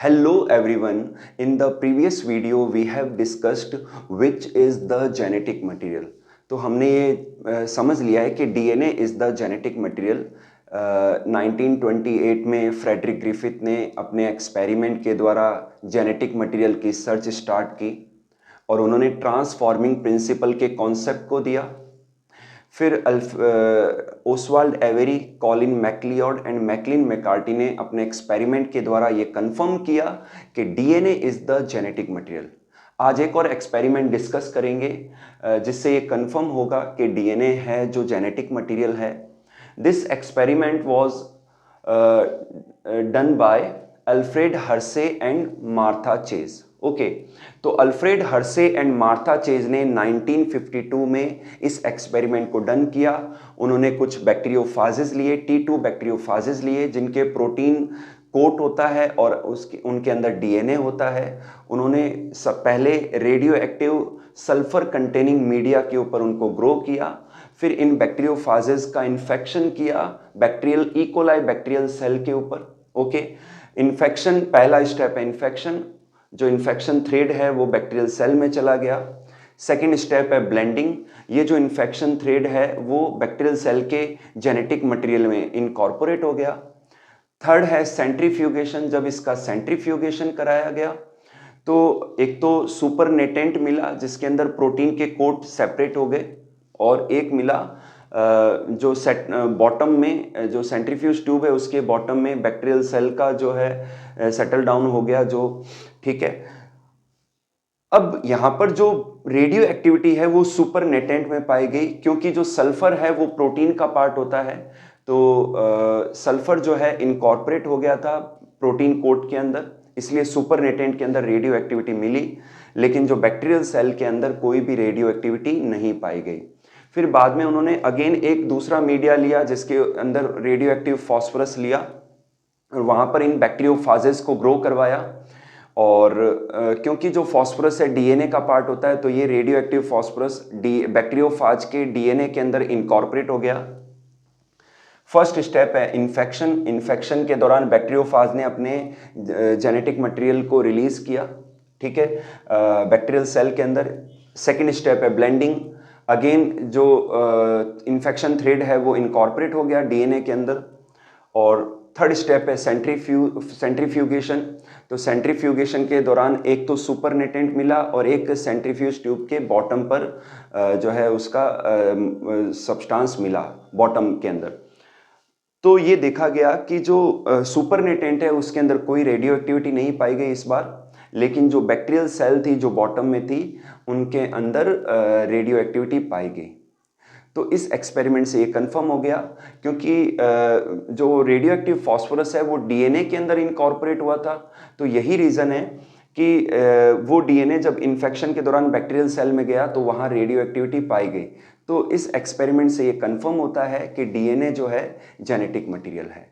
Hello everyone. In the previous video we have discussed which is the genetic material. तो हमने ये समझ लिया है कि DNA is the genetic material. 1928 में फ्रेडरिक ग्रिफिथ ने अपने एक्सपेरिमेंट के द्वारा जेनेटिक मटेरियल की सर्च स्टार्ट की और उन्होंने ट्रांसफॉर्मिंग प्रिंसिपल के कॉन्सेप्ट को दिया। फिर Oswald Avery, Colin McLeod and Maclyn McCarty ने अपने एक्सपेरिमेंट के द्वारा ये कंफर्म किया कि DNA is the genetic material. आज एक और एक्सपेरिमेंट डिस्कस करेंगे जिससे ये कंफर्म होगा कि डीएनए है जो जेनेटिक मटेरियल है। This experiment was done by Alfred Hershey and Martha Chase. Okay, तो Alfred Hershey and Martha Chase ने 1952 में इस एक्सपेरिमेंट को डन किया। उन्होंने कुछ बैक्टीरियोफाजेज लिए, T2 बैक्टीरियोफाजेज लिए जिनके प्रोटीन कोट होता है और उनके अंदर डीएनए होता है। उन्होंने पहले radio active sulphur containing media के ऊपर उनको ग्रो किया। फिर इन बैक्टीरियोफाजेज का इन्फेक्शन किया बैक्टीरियल इकोलाई बैक्टीरियल सेल के ऊपर। ओके, इन्फेक्शन पहला स्टेप है इन्फेक्शन। जो इन्फेक्शन थ्रेड है वो बैक्टीरियल सेल में चला गया। सेकेंड स्टेप है ब्लेंडिंग। ये जो इन्फेक्शन थ्रेड है वो बैक्टीरियल सेल के जेनेटिक मटेरियल में इनकॉर्पोरेट हो गया। थर्ड है सेंट्रीफ्यूगेशन। जब इसका सेंट्रीफ्यूगेशन कराया गया तो एक तो सुपरनेटेंट मिला जिसके अंदर प्रोटीन के कोट सेपरेट हो गए, और एक मिला जो बॉटम में जो सेंट्रीफ्यूज ट्यूब है उसके बॉटम में बैक्टीरियल सेल का जो है सेटल डाउन हो गया। जो ठीक है, अब यहां पर जो रेडियो एक्टिविटी है वो सुपरनेटेंट में पाई गई क्योंकि जो सल्फर है वो प्रोटीन का पार्ट होता है। तो सल्फर जो है इनकॉर्पोरेट हो गया था प्रोटीन कोट के अंदर, इसलिए सुपरनेटेंट के अंदर रेडियो एक्टिविटी मिली। लेकिन जो बैक्टीरियल सेल के अंदर कोई भी रेडियो एक्टिविटी नहीं पाई गई। फिर बाद में उन्होंने अगेन एक दूसरा मीडिया लिया जिसके अंदर रेडियो एक्टिव फॉस्फोरस लिया और वहां पर इन बैक्टीरियोफाजेस को ग्रो करवाया। और क्योंकि जो फॉस्फोरस है डीएनए का पार्ट होता है तो ये रेडियो एक्टिव फॉस्फोरस बैक्टीरियोफाज के डीएनए के अंदर इनकॉर्पोरेट हो गया। फर्स्ट स्टेप है इन्फेक्शन। इन्फेक्शन के दौरान बैक्टीरियोफाज ने अपने जेनेटिक मटेरियल को रिलीज किया, ठीक है, बैक्टीरियल सेल के अंदर। सेकेंड स्टेप है ब्लेंडिंग। अगेन जो इन्फेक्शन थ्रेड है वो इनकॉर्पोरेट हो गया डीएनए के अंदर। और थर्ड स्टेप है सेंट्रीफ्यूगेशन। तो सेंट्रीफ्यूगेशन के दौरान एक तो सुपरनेटेंट मिला और एक सेंट्रीफ्यूज ट्यूब के बॉटम पर जो है उसका सब्सटेंस मिला बॉटम के अंदर। तो ये देखा गया कि जो सुपरनेटेंट है उसके अंदर कोई रेडियो एक्टिविटी नहीं पाई गई इस बार, लेकिन जो बैक्टीरियल सेल थी जो बॉटम में थी उनके अंदर रेडियो एक्टिविटी पाई गई। तो इस एक्सपेरिमेंट से ये कंफर्म हो गया क्योंकि जो रेडियो एक्टिव फॉस्फोरस है वो डीएनए के अंदर इनकॉर्पोरेट हुआ था। तो यही रीज़न है कि वो डीएनए जब इन्फेक्शन के दौरान बैक्टीरियल सेल में गया तो वहाँ रेडियो एक्टिविटी पाई गई। तो इस एक्सपेरिमेंट से ये कंफर्म होता है कि डीएनए जो है जेनेटिक मटेरियल है।